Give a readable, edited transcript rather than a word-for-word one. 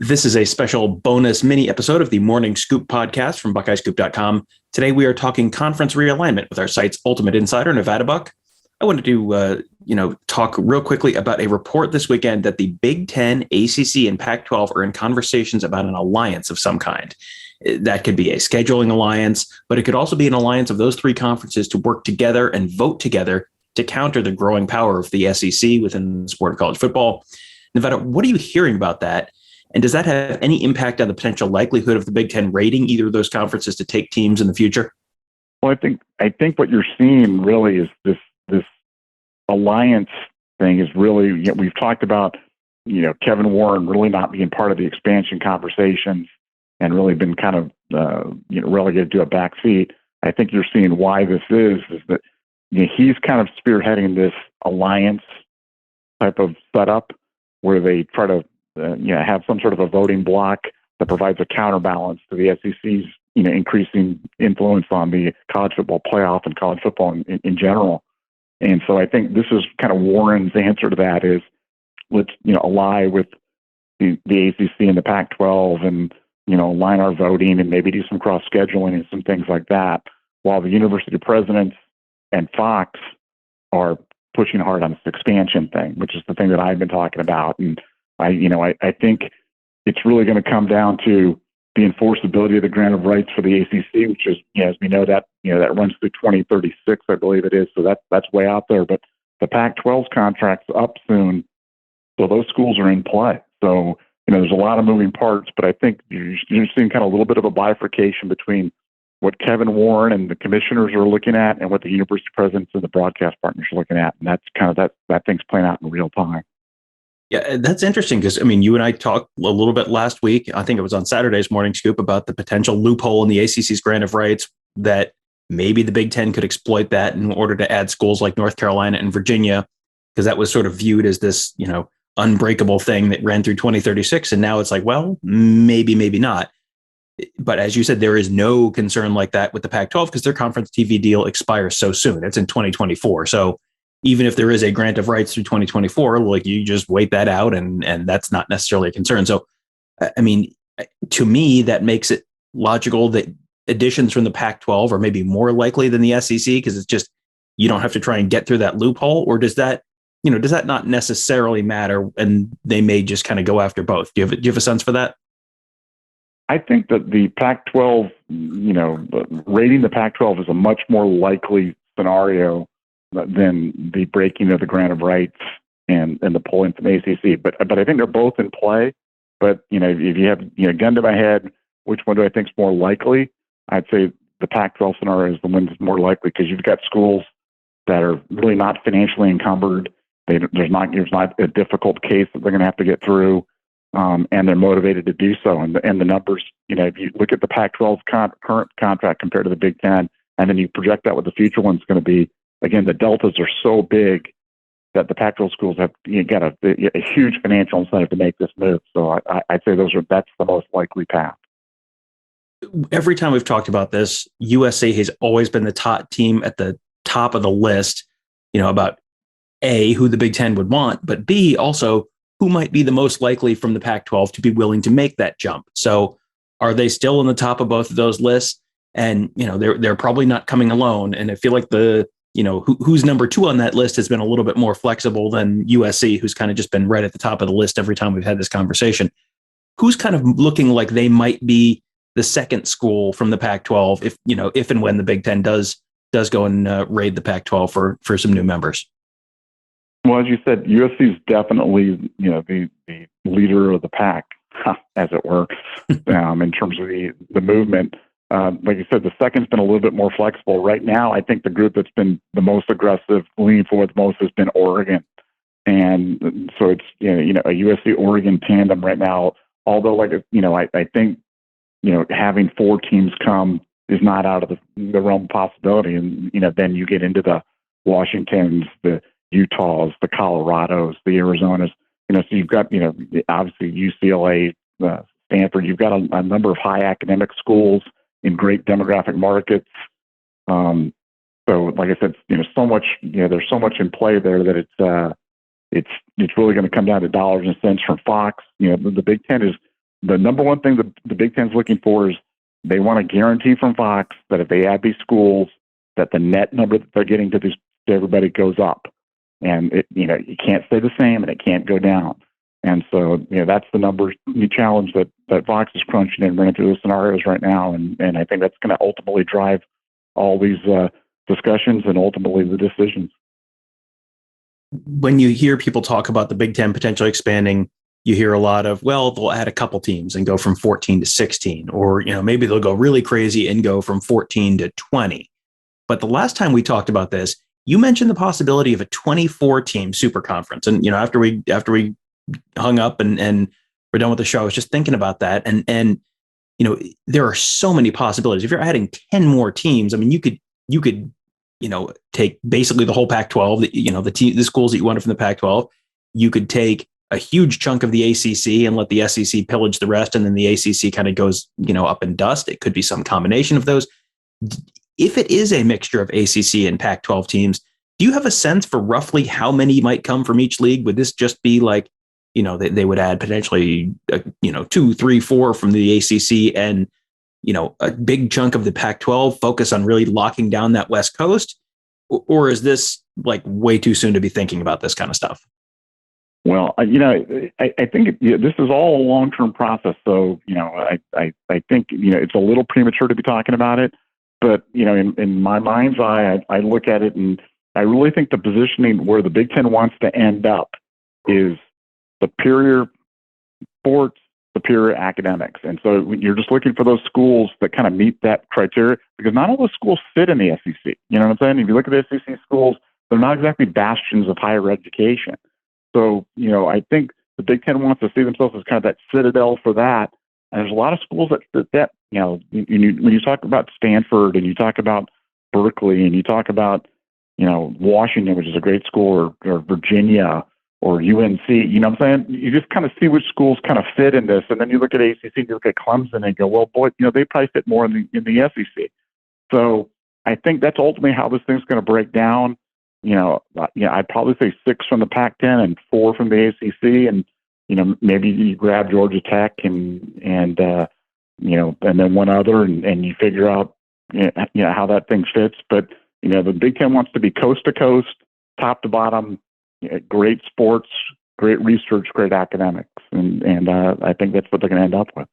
This is a special bonus mini episode of the Morning Scoop podcast from BuckeyeScoop.com. Today we are talking conference realignment with our site's ultimate insider, Nevada Buck. I wanted to, talk real quickly about a report this weekend that the Big Ten, ACC, and Pac-12 are in conversations about an alliance of some kind. That could be a scheduling alliance, but it could also be an alliance of those three conferences to work together and vote together to counter the growing power of the SEC within the sport of college football. Nevada, what are you hearing about that? And does that have any impact on the potential likelihood of the Big Ten raiding either of those conferences to take teams in the future? Well, I think what you're seeing really is this alliance thing is really, we've talked about, Kevin Warren really not being part of the expansion conversations and really been kind of, relegated to a back seat. I think you're seeing why this is that he's kind of spearheading this alliance type of setup where they try to have some sort of a voting block that provides a counterbalance to the SEC's, increasing influence on the college football playoff and college football in general. And so I think this is kind of Warren's answer to that is let's, ally with the ACC and the Pac-12 and, align our voting and maybe do some cross scheduling and some things like that, while the university presidents and Fox are pushing hard on this expansion thing, which is the thing that I've been talking about. And I think it's really going to come down to the enforceability of the grant of rights for the ACC, which is, as we know, that runs through 2036, I believe it is. So that's way out there. But the Pac-12's contract's up soon, so those schools are in play. So there's a lot of moving parts, but I think you're seeing kind of a little bit of a bifurcation between what Kevin Warren and the commissioners are looking at and what the university presidents and the broadcast partners are looking at, and that's kind of that thing's playing out in real time. Yeah, that's interesting because, you and I talked a little bit last week, I think it was on Saturday's Morning Scoop, about the potential loophole in the ACC's grant of rights that maybe the Big Ten could exploit that in order to add schools like North Carolina and Virginia, because that was sort of viewed as this, unbreakable thing that ran through 2036. And now it's like, well, maybe not. But as you said, there is no concern like that with the Pac-12 because their conference TV deal expires so soon. It's in 2024. So even if there is a grant of rights through 2024, like you just wait that out and that's not necessarily a concern. So, to me, that makes it logical that additions from the Pac-12 are maybe more likely than the SEC because it's just, you don't have to try and get through that loophole. Or does that not necessarily matter and they may just kind of go after both? Do you have a sense for that? I think that the Pac-12, raiding the Pac-12 is a much more likely scenario than the breaking of the grant of rights and the pulling from the ACC. But I think they're both in play. But, if you have, gun to my head, which one do I think is more likely? I'd say the Pac-12 scenario is the one that's more likely because you've got schools that are really not financially encumbered. There's not a difficult case that they're going to have to get through, and they're motivated to do so. And the numbers, if you look at the Pac-12 current contract compared to the Big Ten, and then you project that what the future one's going to be, again, the deltas are so big that the Pac-12 schools have got a huge financial incentive to make this move. So I'd say that's the most likely path. Every time we've talked about this, USA has always been the top team at the top of the list, about A, who the Big Ten would want, but B, also who might be the most likely from the Pac-12 to be willing to make that jump. So are they still in the top of both of those lists? And, they're probably not coming alone. And I feel like who's number two on that list has been a little bit more flexible than USC, who's kind of just been right at the top of the list every time we've had this conversation. Who's kind of looking like they might be the second school from the Pac-12 if and when the Big Ten does go and raid the Pac-12 for some new members? Well, as you said, USC is definitely, the leader of the pack, as it were, in terms of the movement. Like you said, the second's been a little bit more flexible. Right now, I think the group that's been the most aggressive, leaning forward the most, has been Oregon. And so it's, a USC-Oregon tandem right now. Although, I think, having four teams come is not out of the realm of possibility. And, then you get into the Washingtons, the Utahs, the Colorados, the Arizonas. So you've got, obviously UCLA, Stanford. You've got a number of high academic schools in great demographic markets. So, like I said, so much, there's so much in play there that it's really going to come down to dollars and cents from Fox. The Big Ten is the number one thing that the Big Ten's looking for is they want a guarantee from Fox that if they add these schools, that the net number that they're getting to everybody goes up. And you can't stay the same and it can't go down. And so, that's the number, the challenge that Fox is crunching and running through the scenarios right now. And I think that's going to ultimately drive all these discussions and ultimately the decisions. When you hear people talk about the Big Ten potentially expanding, you hear a lot of, well, they'll add a couple teams and go from 14 to 16, or, maybe they'll go really crazy and go from 14 to 20. But the last time we talked about this, you mentioned the possibility of a 24 team super conference. And, after we hung up and we're done with the show, I was just thinking about that. And there are so many possibilities. If you're adding 10 more teams, I mean, you could take basically the whole Pac-12, the schools that you wanted from the Pac-12. You could take a huge chunk of the ACC and let the SEC pillage the rest, and then the ACC kind of goes, up in dust. It could be some combination of those. If it is a mixture of ACC and Pac-12 teams, do you have a sense for roughly how many might come from each league? Would this just be like, they would add potentially, 2, 3, 4 from the ACC and, a big chunk of the Pac-12 focus on really locking down that West Coast? Or is this like way too soon to be thinking about this kind of stuff? Well, I think this is all a long-term process. So, I think, it's a little premature to be talking about it. But, in my mind's eye, I look at it and I really think the positioning where the Big Ten wants to end up is superior sports, superior academics. And so you're just looking for those schools that kind of meet that criteria, because not all those schools fit in the SEC. You know what I'm saying? If you look at the SEC schools, they're not exactly bastions of higher education. So, I think the Big Ten wants to see themselves as kind of that citadel for that. And there's a lot of schools that when you talk about Stanford and you talk about Berkeley and you talk about, Washington, which is a great school, or Virginia or UNC, you know what I'm saying? You just kind of see which schools kind of fit in this. And then you look at ACC, you look at Clemson and go, well, boy, they probably fit more in the SEC. So I think that's ultimately how this thing's going to break down. I'd probably say 6 from the Pac-10 and 4 from the ACC. And, maybe you grab Georgia Tech and then one other and you figure out, how that thing fits. But, the Big Ten wants to be coast to coast, top to bottom, great sports, great research, great academics. And I think that's what they're going to end up with.